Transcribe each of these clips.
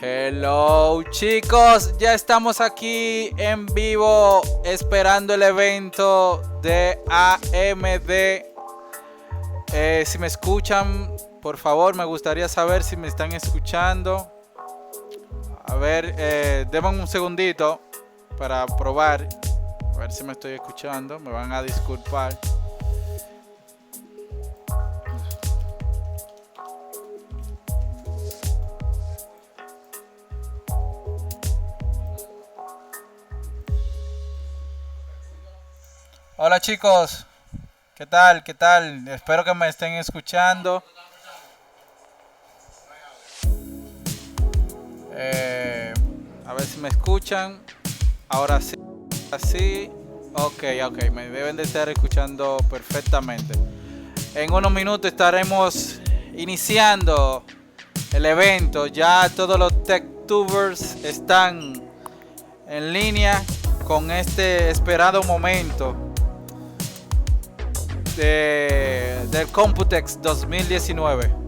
Hello chicos, ya estamos aquí en vivo esperando el evento de AMD. Si me escuchan, por favor, me gustaría saber si me están escuchando. A ver, denme un segundito para probar, a ver si me estoy escuchando, me van a disculpar. Hola chicos, ¿qué tal? ¿Qué tal? Espero que me estén escuchando. A ver si me escuchan. Ahora sí, así. Ok, me deben de estar escuchando perfectamente. En unos minutos estaremos iniciando el evento. Ya todos los TechTubers están en línea con este esperado momento del COMPUTEX 2019.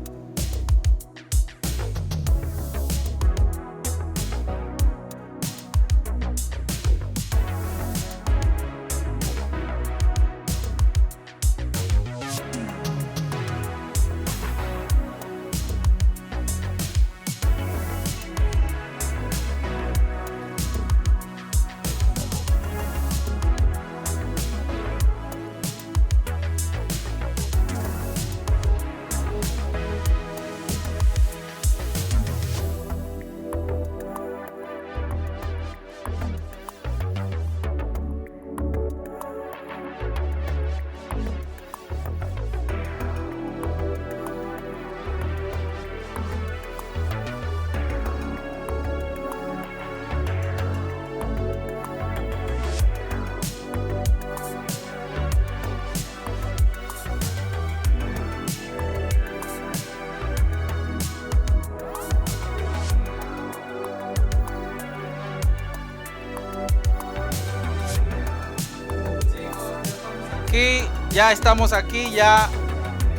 Aquí, ya estamos aquí, ya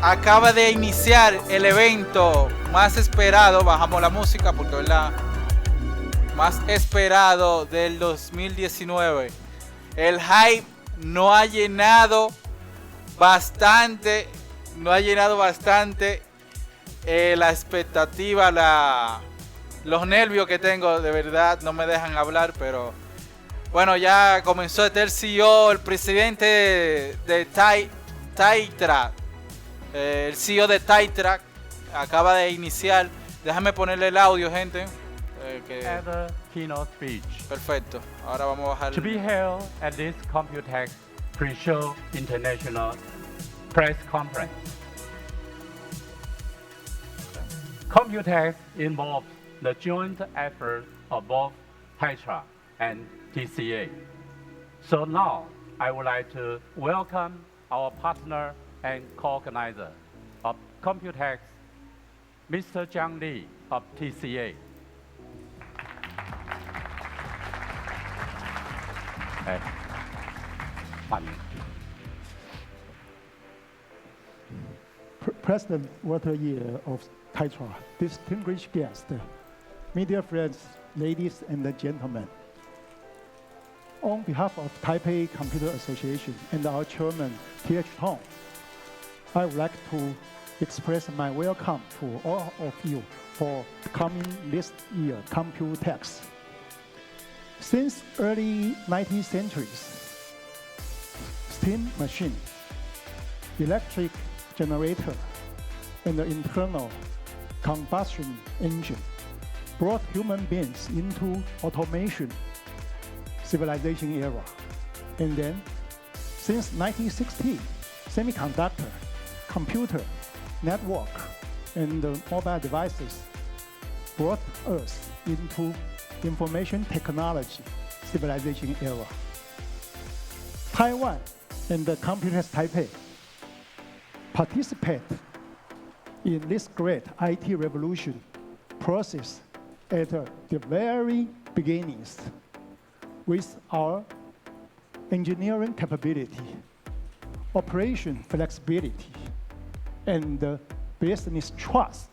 acaba de iniciar el evento más esperado. Bajamos la música porque es la más esperado del 2019. El hype no ha llenado bastante, la expectativa, los nervios que tengo, de verdad no me dejan hablar, pero bueno, ya comenzó el CEO, el presidente de Teitra, el CEO de Teitra acaba de iniciar. Déjame ponerle el audio, gente. At the keynote speech. Perfecto. Ahora vamos a bajar. To be held at this COMPUTEX Pre-Show International Press Conference. COMPUTEX involves the joint effort of both Teitra and TCA. So now, I would like to welcome our partner and co-organizer of COMPUTEX, Mr. Zhang Li of TCA. Hey. President Walter Ye of Teitra, distinguished guests, media friends, ladies and gentlemen. On behalf of Taipei Computer Association and our chairman, T.H. Tong, I would like to express my welcome to all of you for coming this year COMPUTEX. Since early 19th centuries, steam machine, electric generator, and the internal combustion engine brought human beings into automation civilization era. And then, since 1960, semiconductor, computer, network, and mobile devices brought us into information technology civilization era. Taiwan and the COMPUTEX Taipei participate in this great IT revolution process at the very beginnings with our engineering capability, operation flexibility, and business trust.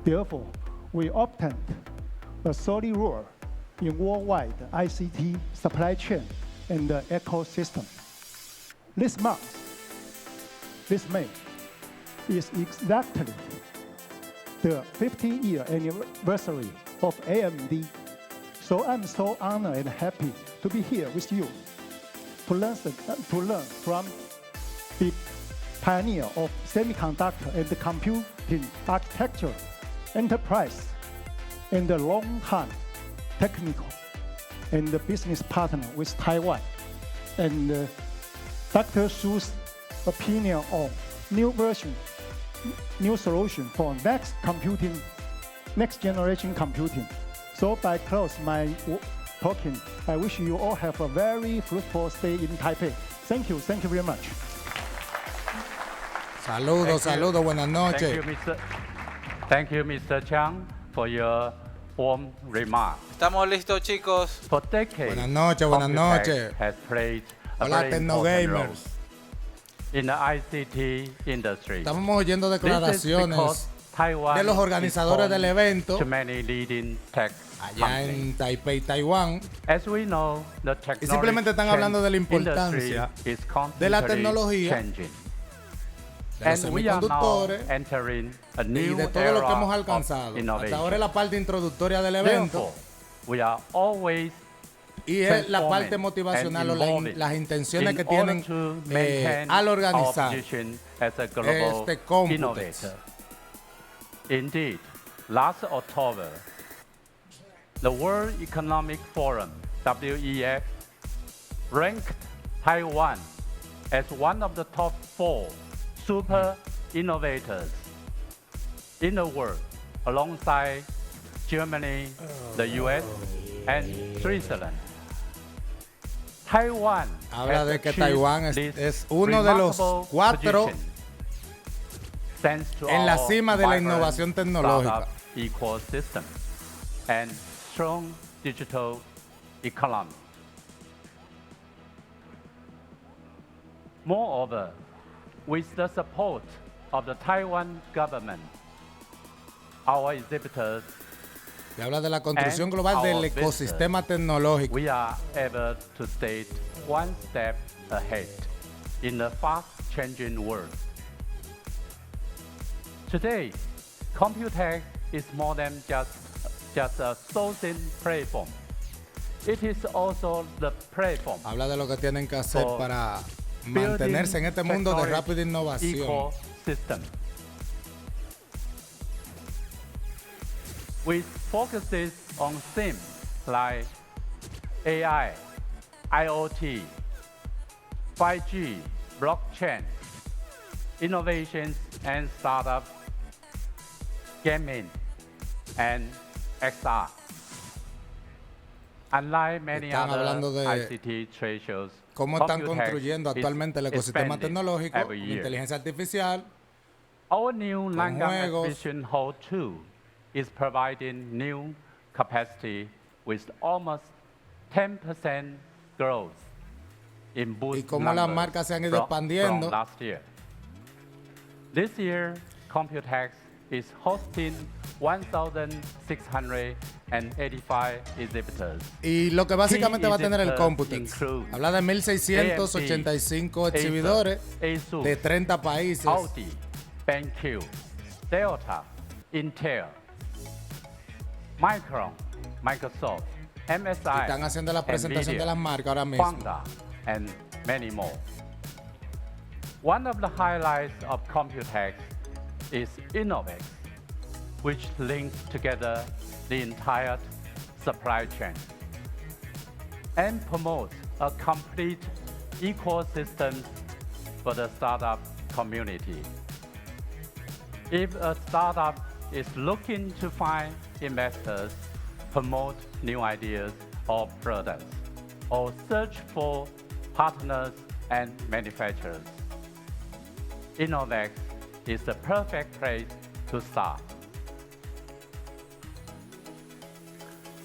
Therefore, we obtained a solid role in worldwide ICT supply chain and the ecosystem. This May, is exactly the 50-year anniversary of AMD. So I'm so honored and happy to be here with you to learn from the pioneer of semiconductor and the computing architecture, enterprise, and the long-time technical and the business partner with Taiwan. And Dr. Su's opinion on new solution for next generation computing. So by close my talking, I wish you all have a very fruitful stay in Taipei. Thank you very much. Saludos, buenas noches. Thank you, Mr. Chang, for your warm remarks. Estamos listos, chicos. For decades, Buenas noches. COMPUTEX has played a Hola, very important role Tecnogamers. in the ICT industry. Estamos oyendo This is declaraciones because Taiwan de los organizadores is del home evento to many leading tech allá companies. en Taipei, Taiwán. As we know, the Y simplemente están hablando de la industry importancia is de la constantly tecnología, changing. de los And we are now semiconductores entering a y new de todo lo que hemos era alcanzado. of Hasta ahora es innovation. la parte introductoria del evento Therefore, we are always y es la parte transforming motivacional o and evolving las intenciones in que order tienen to maintain al our organizar position as a global este COMPUTEX. innovator. Indeed, last October, the World Economic Forum, WEF, ranked Taiwan as one of the top 4 super innovators in the world, alongside Germany, the US, and Switzerland. Taiwan Habla has de que achieved Taiwán this es uno de los remarkable 4 position thanks to en la our cima de la vibrant innovación tecnológica. startup ecosystem and strong digital economy. Moreover, with the support of the Taiwan government, our exhibitors, Y habla de la construcción and global del our ecosistema tecnológico. we are able to stay one step ahead in a fast-changing world. Today, COMPUTEX is more than just a sourcing platform. It is also the platform Habla de lo que tienen que hacer for para building mantenerse en este mundo de technology rápida innovación. ecosystem. With focuses on themes like AI, IoT, 5G, blockchain, innovations and startup, gaming, and XR. Unlike many Están other hablando de ICT trade shows, cómo están COMPUTEX construyendo is actualmente el ecosistema expanding tecnológico, every la year. inteligencia artificial. Our new Langham juegos. Exhibition Hall 2 is providing new capacity with almost 10% growth in booth Y cómo las numbers marcas se han ido expandiendo. from last year. This year, COMPUTEX is hosting 1,685 exhibitors. Y lo que básicamente va a tener el exhibitors COMPUTEX. include Habla de 1.685 exhibidores Asus, de 30 países. Audi, BenQ, Delta, Intel, Micron, Microsoft, MSI, Están haciendo la presentación NVIDIA, de las marcas ahora mismo. Honda, and many more. One of the highlights of COMPUTEX is Innovex, which links together the entire supply chain and promotes a complete ecosystem for the startup community. If a startup is looking to find investors, promote new ideas or products, or search for partners and manufacturers, Innovex is the perfect place to start.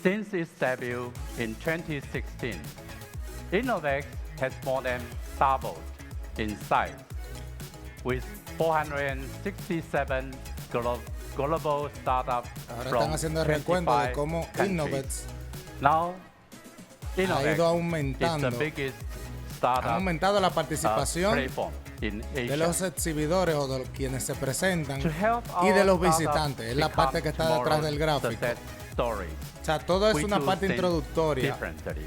Since its debut in 2016, Innovex has more than doubled in size, with 467 global startups Ahora from están haciendo el recuento de 25 cómo countries. Innovex Now, ha Innovex ido is aumentando. the biggest Han startup aumentado la participación platform in de Asia. los exhibidores o de quienes se presentan To help y de our los startups visitantes. Es la become parte que está detrás del tomorrow's gráfico. success story. O sea, todo es We una do parte things introductoria differently.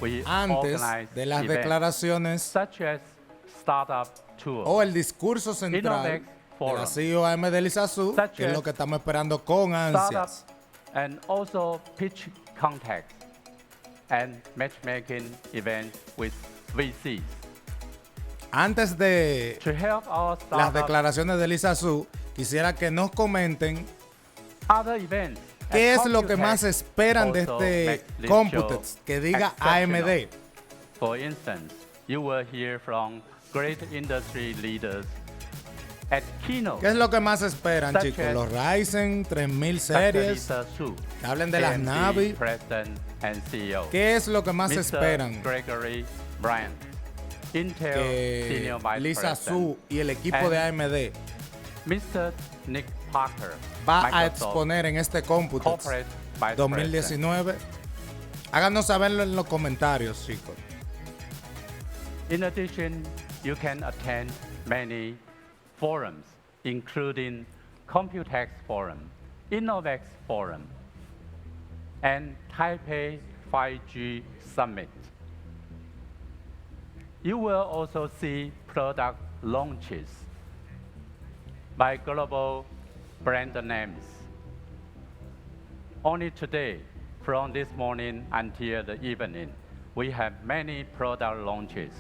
We antes organize de las events declaraciones such as startup tours, o el discurso central Innovex de la Forum, CEO AMD Lisa Su, such que es lo as que estamos esperando con startup, ansias. and also pitch contacts and matchmaking events with VCs. Antes de To help our las startups, declaraciones de Lisa Su, quisiera que nos comenten other events qué at es lo que COMPUTEX más esperan de also este make this COMPUTEX show que diga exceptional. AMD. For instance, you will hear from great industry leaders at Keynote. ¿Qué es lo que más esperan, Such chicos? as Los Ryzen 3000 Dr. series. Lisa Su, Que hablen de las AMD Navi. President and CEO. ¿Qué es lo que más Mr. esperan? Gregory Bryant, Intel Senior Que Vice Lisa Su President. y el equipo And de AMD Mr. Nick Parker, va a Microsoft exponer en este COMPUTEX Corporate Vice President. 2019. Háganos saberlo en los comentarios, chicos. In addition, you can attend many forums, including COMPUTEX Forum, Innovex Forum, and Taipei 5G Summit. You will also see product launches by global brand names. Only today, from this morning until the evening, we have many product launches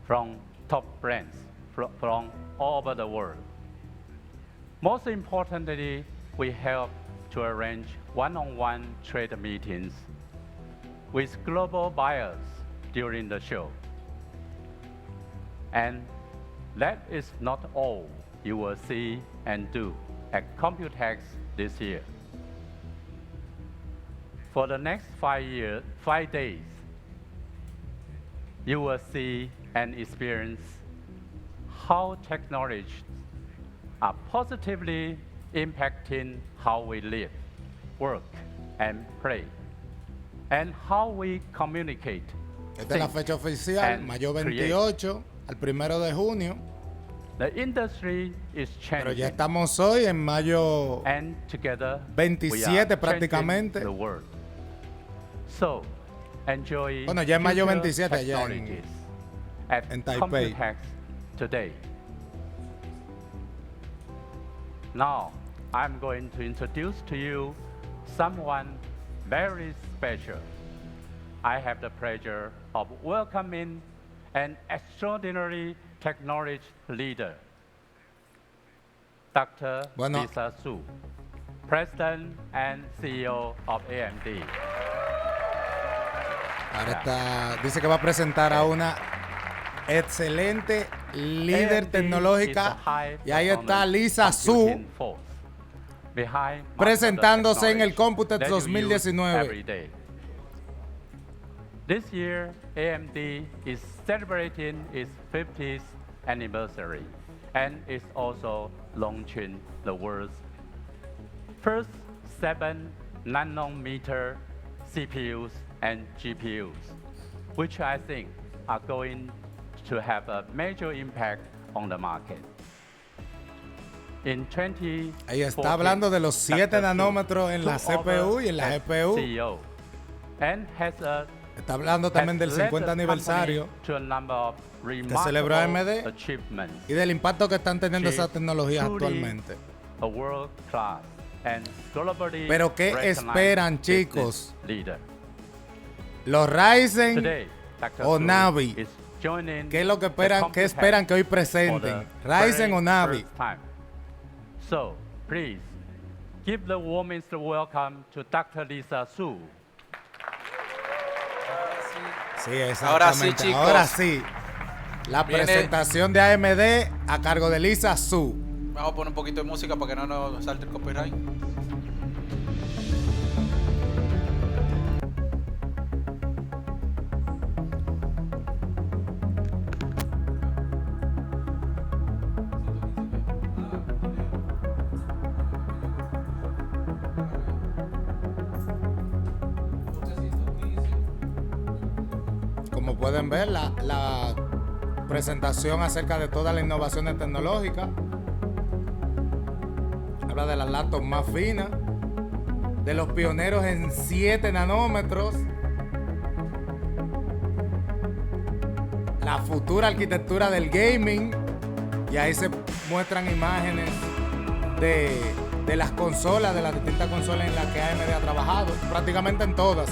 from top brands from all over the world. Most importantly, we help to arrange one-on-one trade meetings with global buyers during the show. And that is not all you will see and do at COMPUTEX this year. For the next 5 days, you will see and experience how technologies are positively impacting how we live, work, and play, and how we communicate. Esta es la think, fecha oficial, and mayo create. 28 al 1 de junio. The industry is Pero ya changing, estamos hoy en mayo and together 27 we are prácticamente. changing the world. So, enjoy Bueno, ya es mayo future 27 allá en- technologies at en Taipei. COMPUTEX today. Now, I'm going to introduce to you someone very special. I have the pleasure of welcoming an extraordinary technology leader, Dr. Bueno. Lisa Su, President and CEO of AMD. Ahora dice que va a presentar a una excelente líder AMD tecnológica is the high y ahí está performance Lisa Su computing force behind much of the presentándose en el technology COMPUTEX that you use 2019. every day. This year, AMD is celebrating its 50th anniversary and is also launching the world's first 7-nanometer CPUs and GPUs, which I think are going to have a major impact on the market. In 2014, Ahí está hablando de los 7 Dr. Su nanómetros en la took CPU over y en la as GPU. CEO and has Está hablando también del has led 50 the aniversario company to a number of celebró remarkable AMD achievements. y del impacto que están teniendo She esas tecnologías truly actualmente. A world-class and globally Pero ¿qué recognized esperan, business chicos? leader. Los Ryzen, Today, Dr. o Su Navi. is joining ¿qué es lo que the esperan, qué COMPUTEX esperan que hoy for presenten? the Ryzen very o Navi. first time. So, please, give the warmest welcome to Dr. Lisa Su. Sí, Ahora sí, exactamente. chicos. Ahora sí. La Viene- presentación de AMD a cargo de Lisa Su. Vamos a poner un poquito de música para que no nos salte el copyright. Como pueden ver, la presentación acerca de todas las innovaciones tecnológicas. Habla de las laptops más finas, de los pioneros en 7 nanómetros, la futura arquitectura del gaming, y ahí se muestran imágenes de las consolas, de las distintas consolas en las que AMD ha trabajado, prácticamente en todas.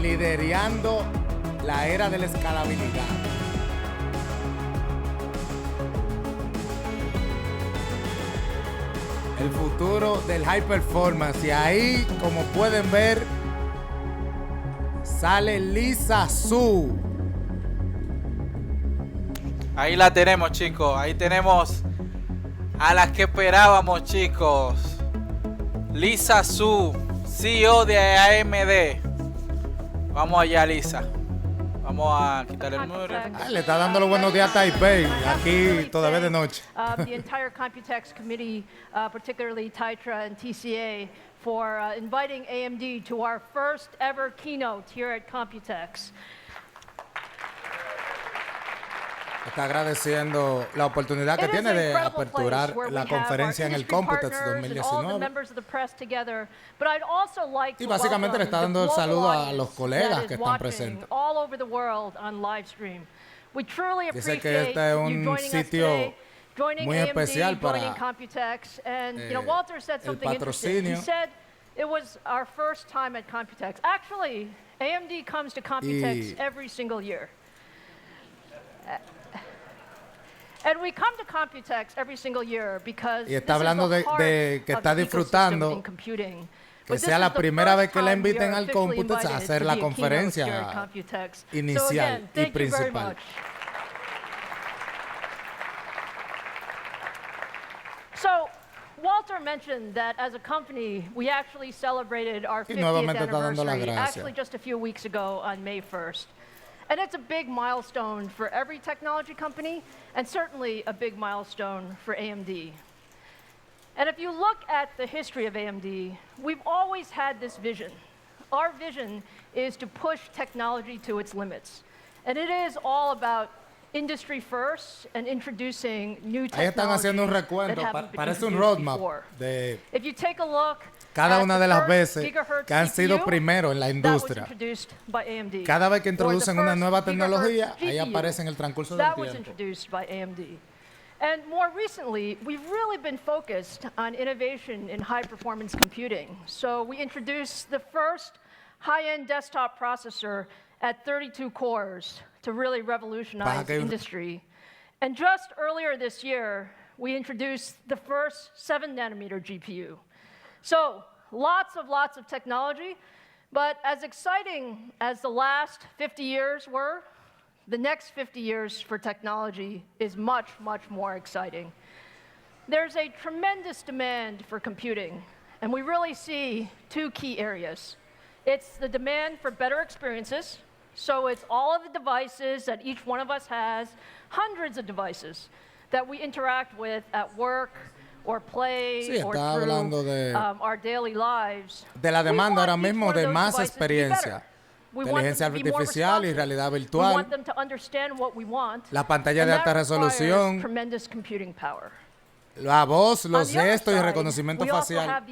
Liderando la era de la escalabilidad. El futuro del high performance. Y ahí, como pueden ver, sale Lisa Su. Ahí la tenemos, chicos. Ahí tenemos a las que esperábamos, chicos. Lisa Su, CEO de AMD. Vamos allá, Lisa. Vamos a quitar el muro. Le está dando los buenos días a Taipei. Aquí todavía de noche. The entire COMPUTEX committee, particularly Taitra and TCA, for inviting AMD to our first ever keynote here at COMPUTEX. Está agradeciendo la oportunidad que tiene de aperturar la conferencia en el COMPUTEX 2019. Y básicamente le está dando el saludo a los colegas que están presentes. Dice que este es un sitio muy especial para el patrocinio. It was our first time at COMPUTEX. Actually, AMD comes to COMPUTEX every single year. And we come to COMPUTEX every single year because y está hablando de que está disfrutando que sea la primera vez que la inviten al COMPUTEX a hacer la conferencia inicial y principal. So, Walter mentioned that as a company, we actually celebrated our 50th anniversary, actually just a few weeks ago on May 1st. And it's a big milestone for every technology company, and certainly a big milestone for AMD. And if you look at the history of AMD, we've always had this vision. Our vision is to push technology to its limits. And it is all about industry first and introducing new technology. Ahí están haciendo un recuento, parece un roadmap de if you take a look cada una de las veces que han sido primero en la industria. Cada vez que introducen una nueva tecnología, ahí aparece en el transcurso del tiempo. And more recently, we've really been focused on innovation in high-performance computing. So we introduced the first high-end desktop processor at 32 cores to really revolutionize the industry. And just earlier this year, we introduced the first 7-nanometer GPU. So lots of technology, but as exciting as the last 50 years were, the next 50 years for technology is much more exciting. There's a tremendous demand for computing, and we really see two key areas. It's the demand for better experiences, so it's all of the devices that each one of us has, hundreds of devices that we interact with at work, or play, or through our daily lives. De la demanda ahora mismo de más experiencia, inteligencia artificial y realidad virtual, la pantalla de alta resolución, la voz, los gestos y reconocimiento facial,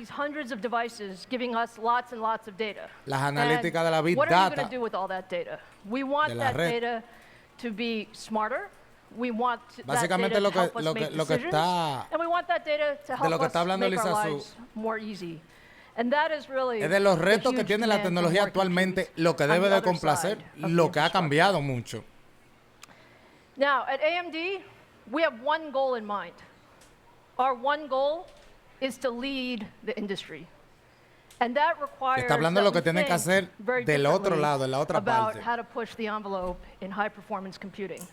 las analíticas de la Big Data, de la red. Básicamente lo que está de lo que está hablando Lisa Su es de los retos que tiene la tecnología actualmente, lo que debe de complacer, lo que ha cambiado mucho. Now, at AMD, we have one goal in mind. Our one goal is to lead the industry. And that requires está hablando de lo que tiene que hacer del otro lado, de la otra parte. About how to push the envelope in high performance computing.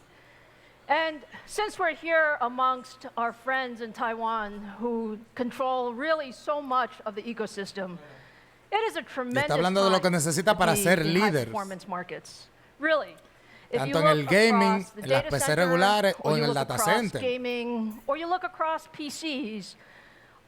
And since we're here amongst our friends in Taiwan who control really so much of the ecosystem, it is a tremendous está hablando de lo que necesita para ser líder. Really. Tanto en el gaming, en las PC regulares o en el data center. Gaming, or you look across PCs,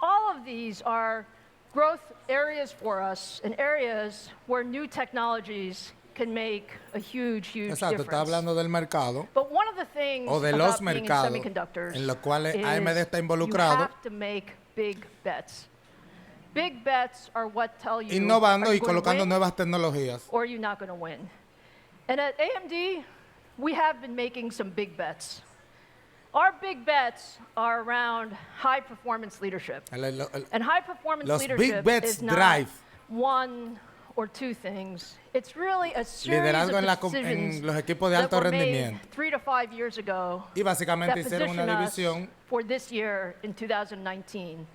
all of these are growth areas for us and areas where new technologies can make a huge, huge Exacto, está difference. hablando del mercado But one of the things o de los about being in mercados semiconductors en los cuales is AMD está you involucrado, have to make big bets. Big bets are what tell you innovando are y you going to colocando win nuevas tecnologías. or you're not going to win. And at AMD, we have been making some big bets. Our big bets are around high performance leadership. And high performance Los big leadership bets is not drive. one or two things. It's really a series Liderazgo of en decisions los equipos de that alto were made rendimiento. 3 to 5 years ago Y básicamente that hicieron una position us división for this year in 2019.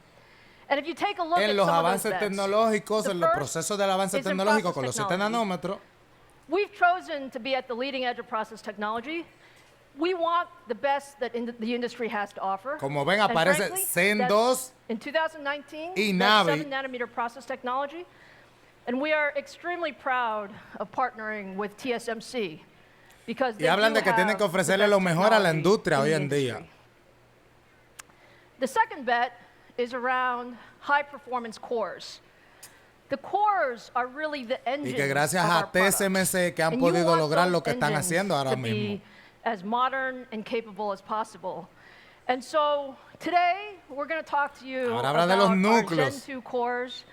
And if you take a look en at los some of avances those bets, tecnológicos, the en los first procesos del avance is in tecnológico process con los 7 technology. nanómetros. We've chosen to be at the leading edge of process technology. We want the best that the industry has to offer. Como ven, And aparece frankly, Zen that's 2 in 2019, y that's Navi. 7 nanometer process technology. And we are extremely proud of partnering with TSMC because Y hablan de que tienen que ofrecerle lo mejor a la industria hoy en día. The second bet is around high performance cores. The cores are really the engines Y que gracias of a our products. TSMC que han And you podido want lograr those lo que están engines haciendo ahora to be mismo. as modern and capable as possible. And so today we're going to talk to you Ahora habla about de los our núcleos. Gen 2 cores,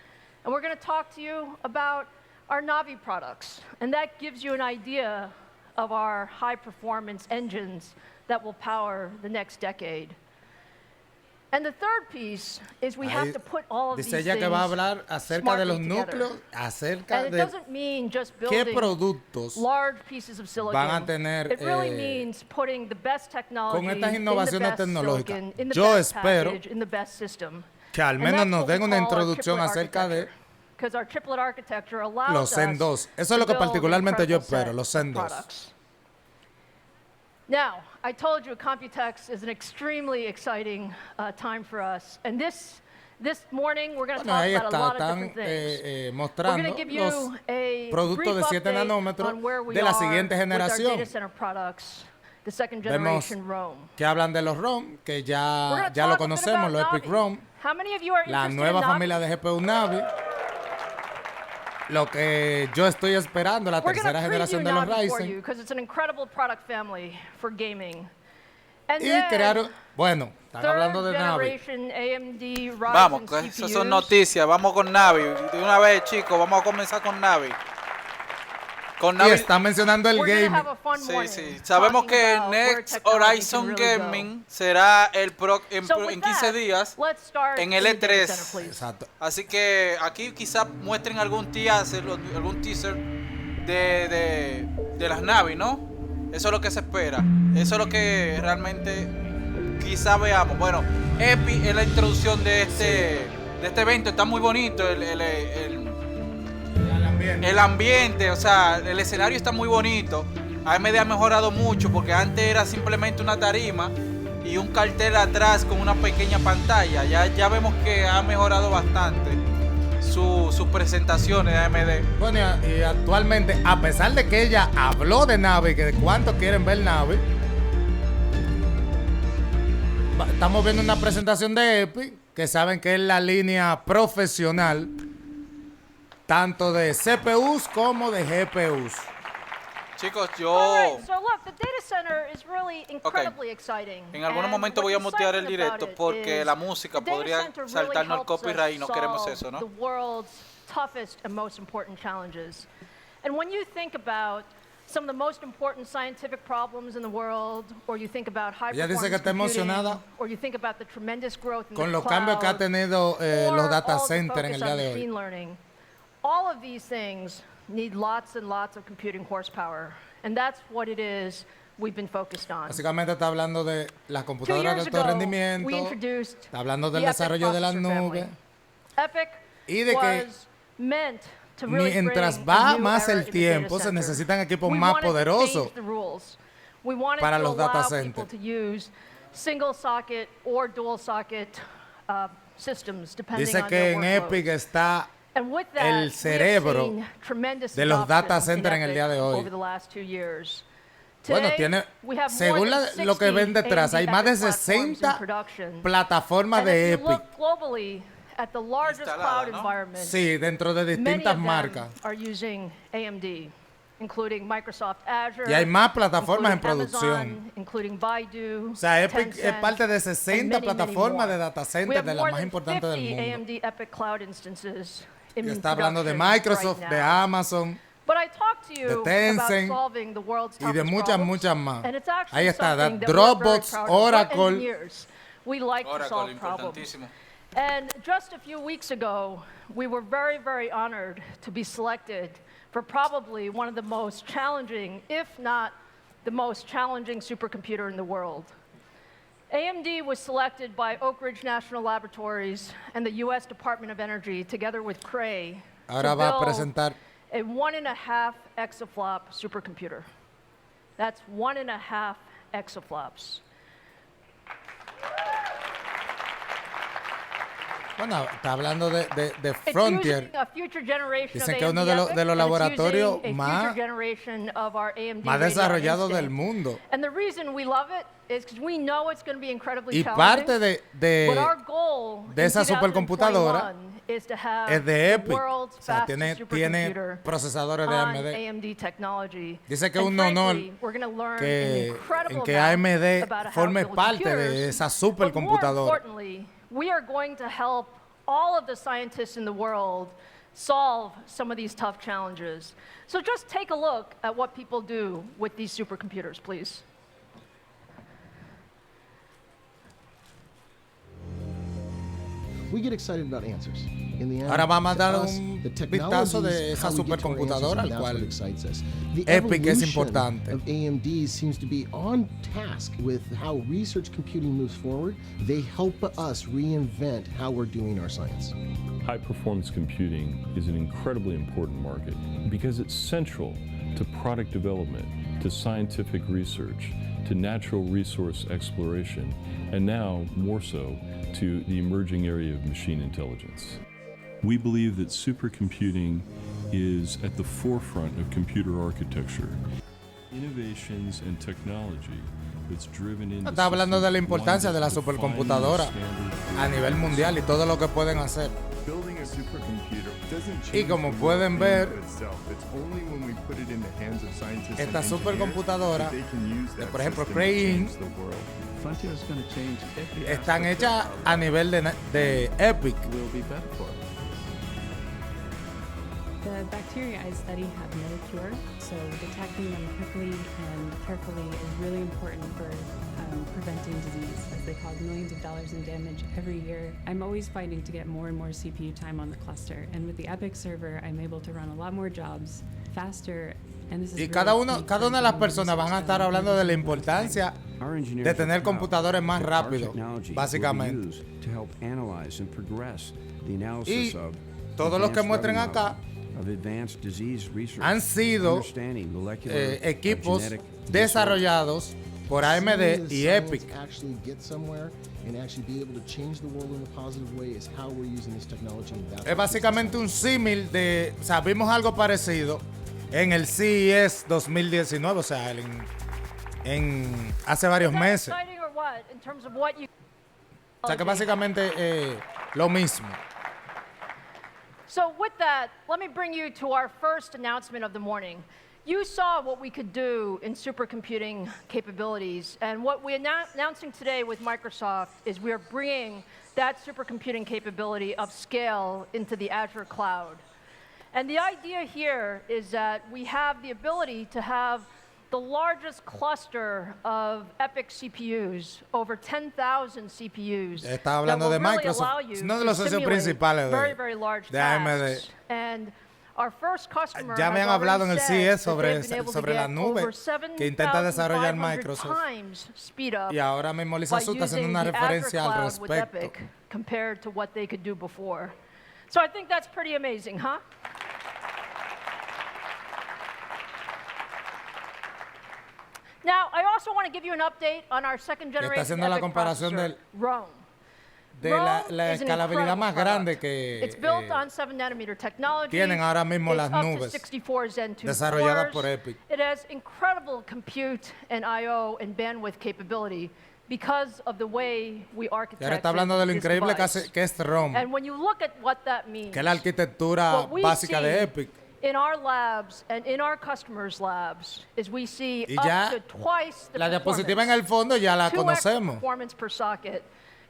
and we're going to talk to you about our Navi products. And that gives you an idea of our high performance engines that will power the next decade. And the third piece is we have Ahí to put all of these dice ella things que va a hablar acerca de los smartly together. núcleos, acerca And it de doesn't mean just qué building productos large pieces of silicon. van a tener, It really means putting the best technology con estas in innovaciones the best tecnológicas. silicon, in the Yo best espero package, in the best system. que al And menos that's nos what we den una call our introducción triplet acerca de architecture. Because our triplet architecture allows los Zen us 2. Eso es lo to que build an particularmente yo incredible espero, set los Zen of 2. products. Now, I told you COMPUTEX is an extremely exciting time for us. And this morning, we're going to Bueno, talk ahí about a está, lot of están different things. We're mostrando going to give los you a productos de brief 7 update nanómetros on where we de la are siguiente with our generación. data center products, the second Vemos generation ROM. que hablan de los ROM, que We're ya gonna lo talk a bit conocemos, los about Epic Navi. ROM, How many of you are la interested nueva in Navi? familia de GPU Navi, lo que yo estoy esperando, la We're going tercera to generación preview de los Navi for you Ryzen, because it's an incredible product family for gaming. And y then, crearon, bueno, están hablando third de Navi. generation AMD Ryzen Vamos, que esas son CPUs. noticias. Vamos con Navi. De una vez, chicos, vamos a comenzar con Navi. Con Y Navi. está mencionando el We're gonna gaming. have a fun Sí, morning sí. Sabemos talking que about where Next technology Horizon can really go. Gaming será So with en 15 that, días let's start en el in the data E3. center, please. Exacto. Así que aquí quizás muestren algún teaser de las Navi, ¿no? Eso es lo que se espera. Eso es lo que realmente quizás veamos. Bueno, Epi es la introducción de este evento. Está muy bonito el ambiente, o sea, el escenario está muy bonito. AMD ha mejorado mucho porque antes era simplemente una tarima y un cartel atrás con una pequeña pantalla. Ya vemos que ha mejorado bastante sus presentaciones de AMD. Bueno, y actualmente, a pesar de que ella habló de Navi, que de cuánto quieren ver Navi, estamos viendo una presentación de Epic, que saben que es la línea profesional, tanto de CPUs como de GPUs. Chicos, All yo right, so look, the data center is really incredibly exciting. en algunos And momentos voy a what's mutear el exciting about directo it porque is la música the data podría center really saltarnos el helps us copyright y no queremos solve eso, ¿no? The world's toughest and most important challenges. And when you think about some of the most important scientific problems in the world, or you think about high Ella dice performance que está computing, emocionada or you think about the tremendous growth in con the los cloud, cambios que ha tenido los or data all the centers en el focus día on de hoy. machine learning, all of these things need lots and lots of computing horsepower. And that's what it is we've been focused on. Básicamente está hablando de las 2 computadoras de years alto ago, rendimiento, we introduced está hablando del the EPIC desarrollo de la processor nube. family. EPIC Y de que was meant to really mientras bring va a new más era el in the tiempo, data se center. necesitan equipos We más wanted to poderosos change the rules. We wanted para to los data allow centers. people to use single socket or dual socket systems depending Dice on que their en workloads. Epic está And with that, el we have cerebro seen tremendous de los data adoption in centers en el EPIC día de hoy. over the last 2 years. Bueno, tiene, según lo que ven detrás, hay más de 60 plataformas de Epic. Instalada, ¿no? Sí, dentro de distintas marcas. Y hay más plataformas en producción. O sea, Epic es parte de 60 plataformas de data center de las más importantes del mundo. Y está hablando de Microsoft, de Amazon, de Tencent y de muchas más. Ahí está, Dropbox, Oracle. Oracle, importantísimo. And just a few weeks ago, we were very, very honored to be selected for probably one of the most challenging, if not the most challenging supercomputer in the world. AMD was selected by Oak Ridge National Laboratories and the U.S. Department of Energy, together with Cray, to build a 1.5 exaflop supercomputer. That's 1.5 exaflops. Bueno, está hablando de Frontier. Dicen que es uno de los laboratorios más desarrollados del mundo. Y parte de esa supercomputadora es de Epic. O sea, tiene procesadores de AMD. Dice que es un honor que AMD forme parte de esa supercomputadora. We are going to help all of the scientists in the world solve some of these tough challenges. So just take a look at what people do with these supercomputers, please. We get excited about answers. Ahora vamos a dar un vistazo de esa supercomputadora, al cual Epic es importante. AMD seems to be on task with how research computing moves forward. They help us reinvent how we're doing our science. High-performance computing is an incredibly important market because it's central to product development, to scientific research, to natural resource exploration, and now, more so, to the emerging area of machine intelligence. We believe that supercomputing is at the forefront of computer architecture. Innovations and technology that's driven into... Está hablando de la importancia de la supercomputadora a nivel mundial y todo lo que pueden hacer. Y como pueden ver, esta supercomputadora, por ejemplo, Cray, están hechas a nivel de Epic. The bacteria I study have no cure, so detecting them quickly and carefully is really important for preventing disease, as they cause millions of dollars in damage every year. I'm always fighting to get more and more CPU time on the cluster, and with the Epic server, I'm able to run a lot more jobs faster. And this is y cada una de las personas van a estar hablando de la importancia de tener computadores más rápidos, básicamente. Y todos los que muestren acá han sido equipos desarrollados por AMD y Epic. Es básicamente un símil de, o sea, vimos algo parecido en el CES 2019, o sea, en hace varios meses. O sea, que básicamente lo mismo. So with that, let me bring you to our first announcement of the morning. You saw what we could do in supercomputing capabilities, and what we're announcing today with Microsoft is we are bringing that supercomputing capability upscale into the Azure cloud. And the idea here is that we have the ability to have the largest cluster of Epic CPUs, over 10,000 CPUs. Está hablando de Microsoft, uno de los socios principales de AMD. And our first customer ya me han hablado en el CES sobre la nube que intenta desarrollar Microsoft. Y ahora mismo Lisa Su está haciendo una referencia al respecto. Compared to what they could do before. So I think that's pretty amazing, huh? Now, I also want to give you an update on our second generation Epic processor, Rome. la escalabilidad más grande que It's built on 7nm technology. tienen ahora mismo las It's up to nubes 64 Zen 2 desarrolladas cores. por Epic. It has incredible compute and I/O and bandwidth capability because of the way we Y ahora architected está hablando de lo this increíble device. que es ROM, And when you look at what that means, que es la arquitectura what we básica de see Epic. in our labs and in our customers' labs is we see Y up ya to twice the la diapositiva en performance, el fondo ya la 2x conocemos. performance per socket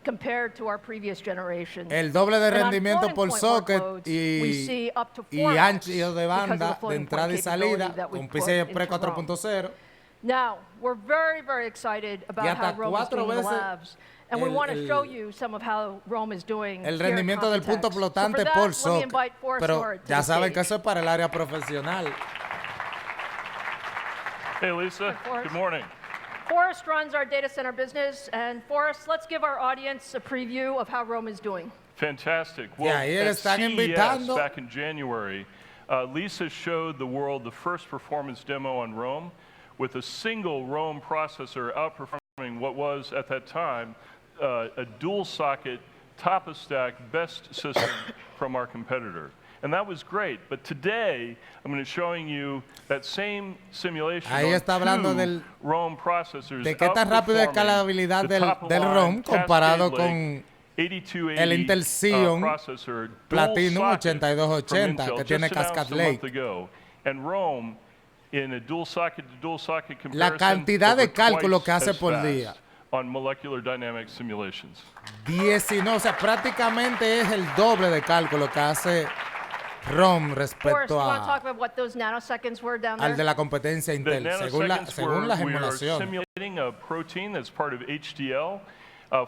compared to our previous generation. El doble de And on rendimiento floating por point socket workloads, we see up to 4x ancho de because of the banda de floating entrada y point capability salida that we con put PCI into Express ROM. 4.0. Now, we're very, very excited about Y hasta how Rome is 4 doing in the veces labs. And we want to el- show you some of how Rome is doing El here at rendimiento del punto COMPUTEX. So flotante for that, por let me socket. invite Forrest Pero North to ya the saben que stage. eso es para el área profesional. Hey, Lisa. Forrest. Good morning. Forrest runs our data center business. And Forrest, let's give our audience a preview of how Rome is doing. Fantastic. Y ahí le at están CES invitando. back in January, Lisa showed the world the first performance demo on Rome with a single Rome processor outperforming what was, at that time, a dual-socket, top-of-stack, best system from our competitor. And that was great. But today, I'm going to showing you that same simulation Ahí está on hablando two Rome processors de qué tan rápido es escalabilidad del ROM comparado con el Intel Xeon Platinum 8280 que tiene Cascade Lake. And Rome, in a dual-socket comparison, La cantidad de over cálculo twice que hace as por fast día. on molecular dynamics simulations. 19, o sea, prácticamente es el doble de cálculo que hace ROM Forrest, respecto you want to talk a, about what those nanoseconds were down al de there? la competencia The Intel, según nanoseconds were, la we are simulación. simulating a protein that's part of HDL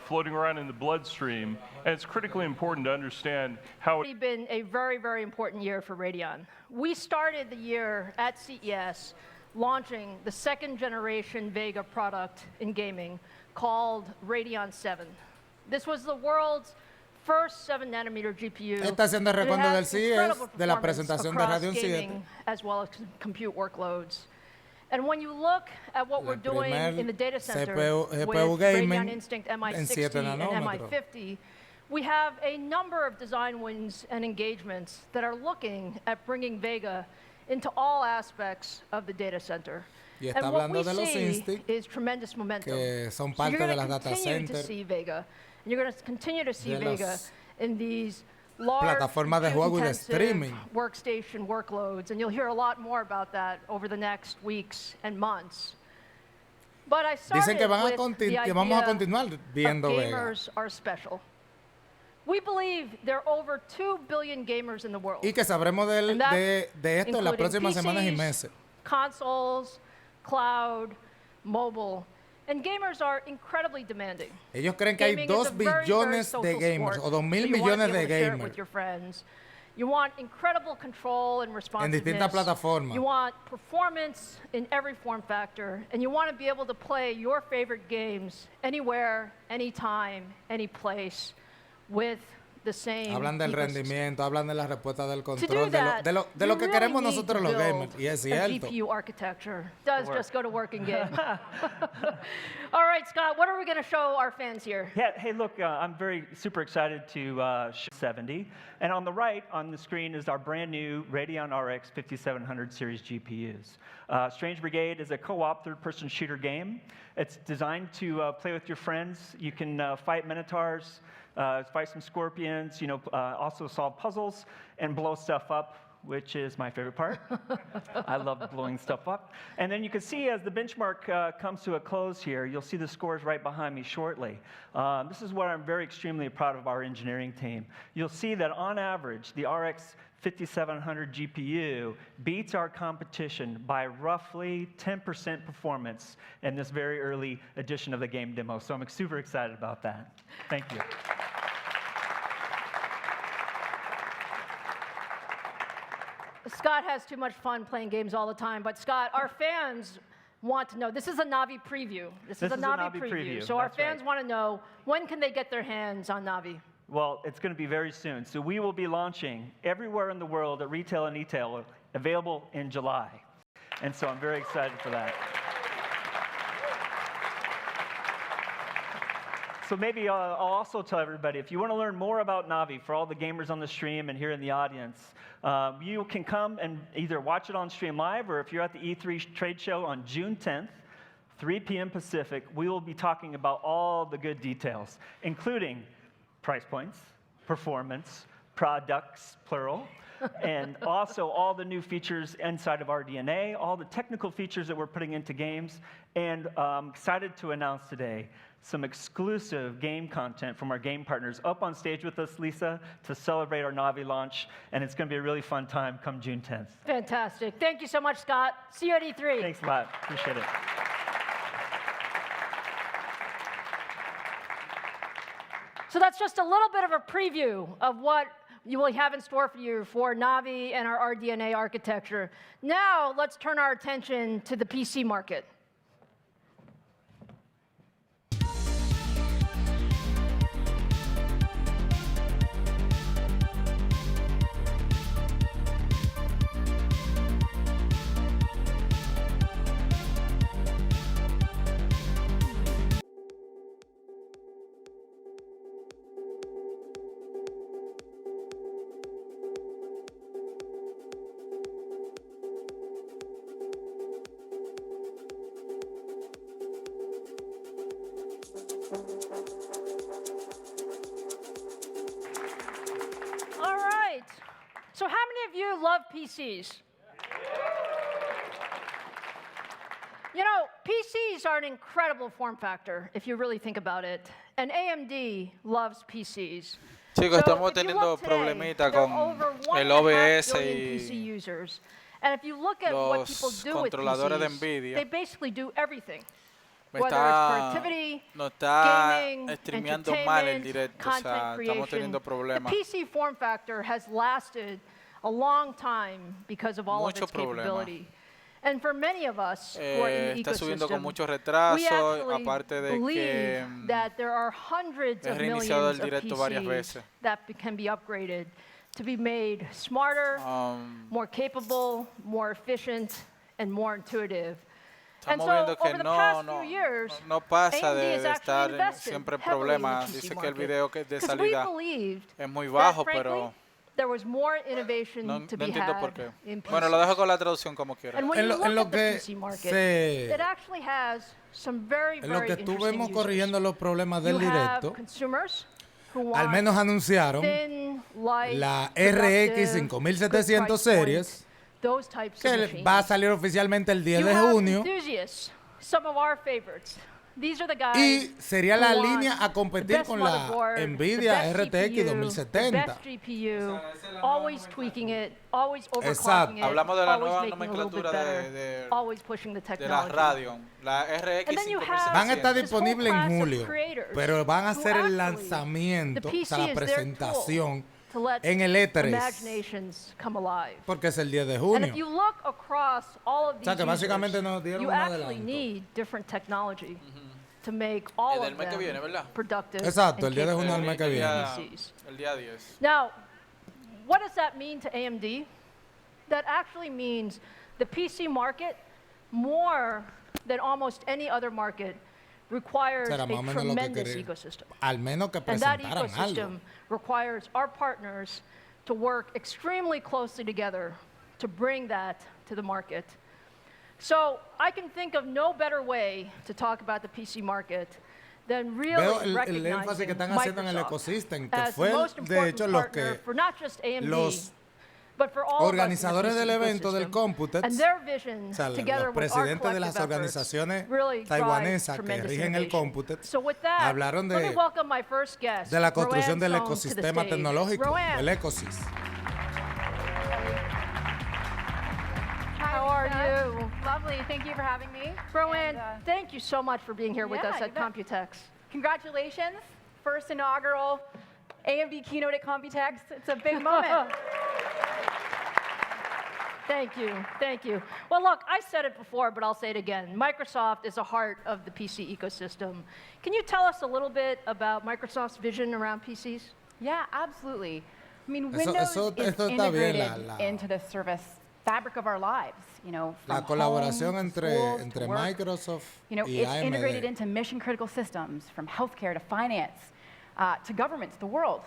floating around in the bloodstream, and it's critically important to understand how It's been a very, very important year for Radeon. We started the year at CES launching the second generation Vega product in gaming called Radeon 7. This was the world's first 7nm GPU. Está haciendo el that recuento del has CES incredible de la performance presentación de across Radeon 7. gaming as well as compute workloads. And when you look at what we're doing in the data center CPU with gaming Radeon Instinct en MI60 7 and nanómetros. MI50, we have a number of design wins and engagements that are looking at bringing Vega into all aspects of the data center. Y está And what hablando we de los see Instinct, is tremendous momentum. que son So you're parte de going las to data continue to center, see Vega, and you're going to continue to see de Vega las in these large plataformas de juego y de compute-intensive streaming. workstation workloads, and you'll hear a lot more about that over the next weeks and months. But I Dicen que, started with the que vamos a idea continuar viendo of Vega. gamers are special. We believe there are over 2 billion gamers in the world. Y que sabremos And that's de esto en las including próximas semanas y PCs, meses. Consoles, cloud, mobile. And gamers are incredibly demanding. Ellos creen que hay Gaming is 2 a very, billones very de social gamers sport, o 2 mil so you wanna millones be de able to share it gamers with your friends. You want incredible control and en responsiveness. distintas plataformas. You want performance in every form factor, and you want to be able to play your favorite games anywhere, anytime, any place with the same Hablan del ecosystem. rendimiento, hablan de la respuesta del To do control, that, de lo you que really queremos need nosotros to los build gamers. Y es a cierto. GPU architecture. Does just go to work and game. All right, Scott, what are we going to show our fans here? Yeah, hey, look, I'm super excited to show 70. And on the right on the screen is our brand new Radeon RX 5700 series GPUs. Strange Brigade is a co-op third-person shooter game. It's designed to play with your friends. You can fight minotaurs, fight some scorpions, also solve puzzles and blow stuff up, which is my favorite part. I love blowing stuff up. And then you can see as the benchmark comes to a close here, you'll see the scores right behind me shortly. This is what I'm very extremely proud of our engineering team. You'll see that on average, the RX 5700 GPU beats our competition by roughly 10% performance in this very early edition of the game demo. So I'm super excited about that. Thank you. Scott has too much fun playing games all the time, but Scott, our fans want to know. This is a Navi preview. This is a Navi preview. So our fans want to know, when can they get their hands on Navi? Well, it's going to be very soon. So we will be launching everywhere in the world at retail and e-tail, available in July. And so I'm very excited for that. So maybe I'll also tell everybody, if you want to learn more about Navi, for all the gamers on the stream and here in the audience, you can come and either watch it on stream live, or if you're at the E3 trade show on June 10th, 3 p.m. Pacific, we will be talking about all the good details, including price points, performance, products, plural, and also all the new features inside of RDNA, all the technical features that we're putting into games, and excited to announce today some exclusive game content from our game partners up on stage with us, Lisa, to celebrate our Navi launch, and it's going to be a really fun time come June 10th. Fantastic. Thank you so much, Scott. See you at E3. Thanks a lot. Appreciate it. So that's just a little bit of a preview of what you will have in store for you for Navi and our RDNA architecture. Now, let's turn our attention to the PC market. All right. So how many of you love PCs? You know, PCs are an incredible form factor, if you really think about it. And AMD loves PCs. Chicos, estamos teniendo problemita con el OBS y los controladores de NVIDIA. They basically do everything. Nos está streameando mal el directo, o sea, estamos teniendo problemas. The PC form factor has lasted a long time because of all of its capability. And for many of us who are in the está subiendo con ecosystem, mucho we retraso, actually aparte de believe que that there are hundreds he of reiniciado el millions of directo varias PCs veces. that can be upgraded to be made smarter, more capable, more efficient, and more intuitive. And Estamos so, viendo que over the past few years, no pasa AMD de has actually estar invested siempre en heavily in the problemas. PC Dice que el market. video que de 'Cause we salida believed es muy that, bajo, frankly, pero there was more innovation no to be entiendo had por qué. in PCs. Bueno, lo dejo con la traducción como quiera. And when En you lo look at the que PC market, se- it actually has some very, En lo very que interesting estuvimos uses. corrigiendo los problemas del You have directo, consumers who al want menos anunciaron thin, light, la productive, RX good 5700 price series, points, those types of que machines. va a salir oficialmente el 10 You de have junio. enthusiasts, some of our favorites. These are the guys Y sería who la want línea a the competir best con la motherboard, the NVIDIA best RTX CPU, 2070. the best GPU, always tweaking it, always overclocking Exacto. it, Hablamos de la always nueva making it a little bit nomenclatura better, always pushing the de la technology. Radeon, la RX And then you have Van a estar this whole disponibles class en of julio, creators pero van a who hacer el actually, lanzamiento, the o PC sea, la is their presentación to let en el E3, imaginations come alive. porque es el 10 de And junio. if you look across all of O sea, these que básicamente users, nos dieron you un actually adelanto. need different technology to make all El del of mes que them viene, ¿verdad? productive Exacto, and el 10 de junio del capable mes que viene. PCs. El día 10. Now, what does that mean to AMD? That actually means the PC market, more than almost any other market, requires Será más o a menos lo que tremendous quería. ecosystem. Al menos que And that presentaran algo. ecosystem requires our partners to work extremely closely together to bring that to the market. So I can think of no better way to talk about the PC market than Veo really el énfasis que recognizing están haciendo en el Microsoft ecosistema, que as the fue most de important hecho los partner que for not just AMD, los but for all of us in the organizadores PC del evento del ecosystem. COMPUTEX, And their vision, o sea, together los with our presidentes de las collective organizaciones efforts, really taiwanesas drive que tremendous rigen el innovation. COMPUTEX, So with that, hablaron let me de, welcome my first guest, de la construcción Roanne del Song, to the ecosistema stage. tecnológico, Roanne, el ECOSYS. how are you? Lovely. Thank you for having me. Roanne, And, thank you so much for being here with yeah, us you at bet. COMPUTEX. Congratulations. First inaugural AMD keynote at COMPUTEX. It's a big moment. Thank you, thank you. Well, look, I said it before, but I'll say it again. Microsoft is the heart of the PC ecosystem. Can you tell us a little bit about Microsoft's vision around PCs? Yeah, absolutely. I mean, Eso Windows is está bien, integrated la- into the service fabric of our lives. You know, from La colaboración home, entre, schools, entre to work. Microsoft You know, y it's AMD. integrated into mission-critical systems, from healthcare to finance, to governments, the world.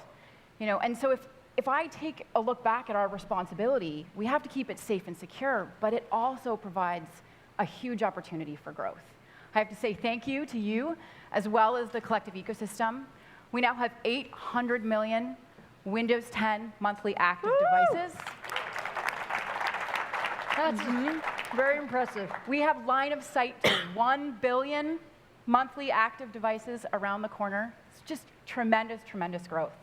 You know, and so if I take a look back at our responsibility, we have to keep it safe and secure, but it also provides a huge opportunity for growth. I have to say thank you to you, as well as the collective ecosystem. We now have 800 million Windows 10 monthly active devices. That's very impressive. We have line of sight to 1 billion monthly active devices around the corner. It's just tremendous, tremendous growth.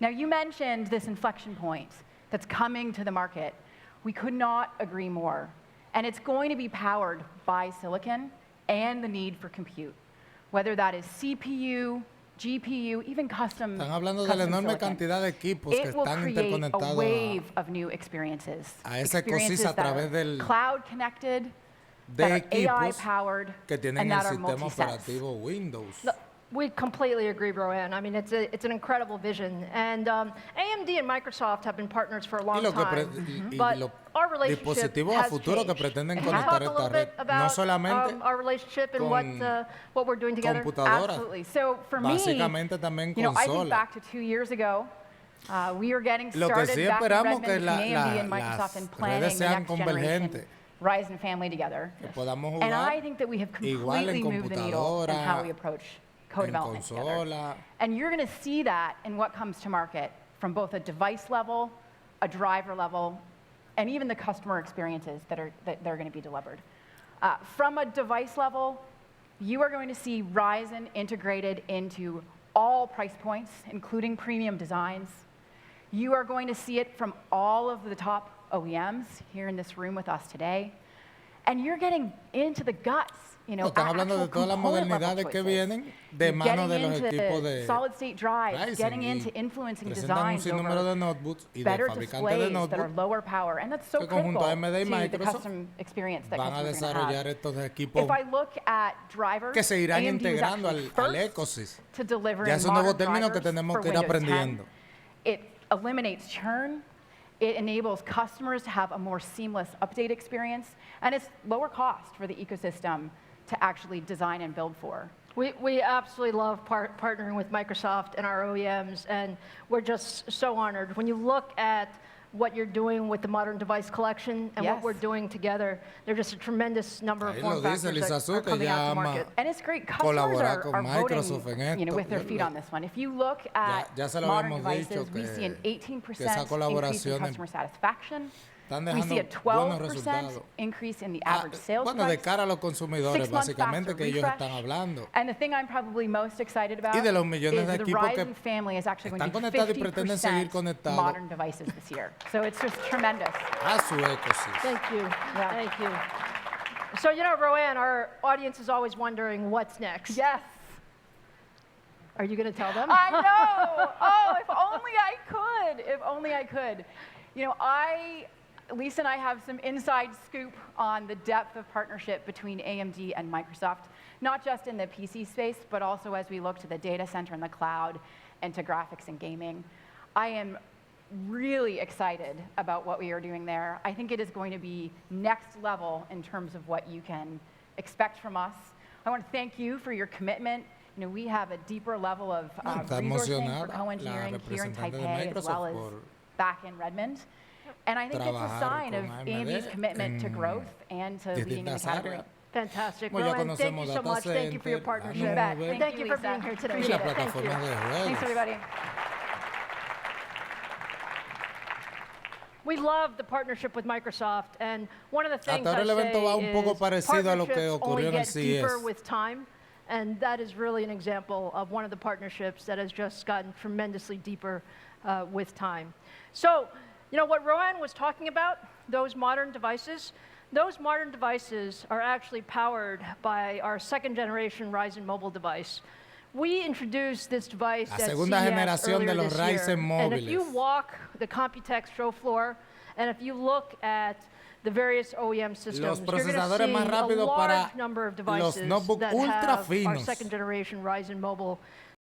Now, you mentioned this inflection point that's coming to the market. We could not agree more. And it's going to be powered by silicon and the need for compute, whether that is CPU, GPU, even custom Están hablando de la enorme silicon. cantidad de equipos que It will están create a interconectados wave of new experiences. a esa Experiences cosita a that través are del- cloud connected, de that are AI equipos powered, que tienen and el that are sistema multi-sense. operativo Windows. We completely agree, Roanne. I mean, it's an incredible vision. And AMD and Microsoft have been partners for a Y long lo que time. y But los our relationship dispositivos a has futuro que changed. pretenden Can you conectar talk a esta little red, bit no about solamente our relationship and con what we're doing together? computadoras, Absolutely. So for me, básicamente también you know, I think consolas. back to 2 years ago, we were getting Lo que started sí back in esperamos que Redmond between AMD and Microsoft las and planning redes the sean next generation convergentes, Ryzen family together. que podamos And jugar I think that we have igual en completely moved the needle in how computadora, we approach en co-development together. consola. And you're going to see that in what comes to market from both a device level, a driver level, and even the customer experiences that are going to be delivered. From a device level, you are going to see Ryzen integrated into all price points, including premium designs. You are going to see it from all of the top OEMs here in this room with us today. And you're getting into the guts, you know, Están hablando de actual todas las component level modernidades que choices. vienen de You're mano de getting los equipos into de solid state drives, Ryzen getting y into influencing presentan un designs sinnúmero over de notebooks y de better fabricantes de displays that are notebooks lower power, and that's so que conjunto critical AMD y to the Microsoft custom experience that van a customers are going to desarrollar have. estos equipos If I look at drivers, que se irán AMD was integrando actually al first ecosistema. to deliver Ya es un modern nuevo término que drivers tenemos for que ir Windows 10. aprendiendo. It eliminates churn. It enables customers to have a more seamless update experience, and it's lower cost for the ecosystem to actually design and build for. We absolutely love partnering with Microsoft and our OEMs, and we're just so honored. When you look at what you're doing with the Modern Device Collection and what Yes. we're doing together, there's just a tremendous number of Ahí form lo dice factors Lisa that Su, are que coming ya out to ama market. And it's great. Customers colaborar con are Microsoft voting, en you know, esto. with their feet on this one. If you look at Ya se lo modern habíamos devices, dicho we see an que 18% esa increase in colaboración customer satisfaction. están We see a dejando buenos 12% resultados. increase in the average sales Bueno, de price. cara a los consumidores, 6 months básicamente, faster que ellos refresh. están hablando. And the thing I'm probably most excited about Y de los millones is de the equipos que Ryzen family is actually going están to be conectados y pretenden seguir 50% conectados modern devices this year. So it's just tremendous. A su ecosistema. Thank you. Yeah. Thank you. So, you know, Roanne, our audience is always wondering what's next. Yes. Are you going to tell them? I know. Oh, if only I could. If only I could. You know, Lisa and I have some inside scoop on the depth of partnership between AMD and Microsoft, not just in the PC space, but also as we look to the data center and the cloud and to graphics and gaming. I am really excited about what we are doing there. I think it is going to be next level in terms of what you can expect from us. I want to thank you for your commitment. You know, we have a deeper level of Está resourcing for emocionada co-engineering la here in representante de Taipei as well Microsoft as por back in Redmond. And I think it's a trabajar sign of con AMD's AMD commitment to en growth and to leading in the distintas category. áreas. Fantastic. Bueno, ya Roanne, thank conocemos you so data much. Thank you for your center, partnership. You bet. nube, Thank you for Lisa. being here today. y la Appreciate it. Thank you. plataforma de juegos. Thanks, everybody. We love the partnership with Microsoft, and one of the things Hasta ahora I el evento va un say poco is parecido a lo que partnerships ocurrió only en el get deeper CES. with time, and that is really an example of one of the partnerships that has just gotten tremendously deeper with time. So, you know what Roanne was talking about, those modern devices are actually powered by our second generation Ryzen mobile device. We introduced this device La at segunda CES generación de earlier los this year. Ryzen And if you móviles. walk the COMPUTEX show floor, and if you look at the various OEM systems, Los you're going to procesadores see más a rápidos large para number of los devices notebook that ultra have our finos. second generation Ryzen mobile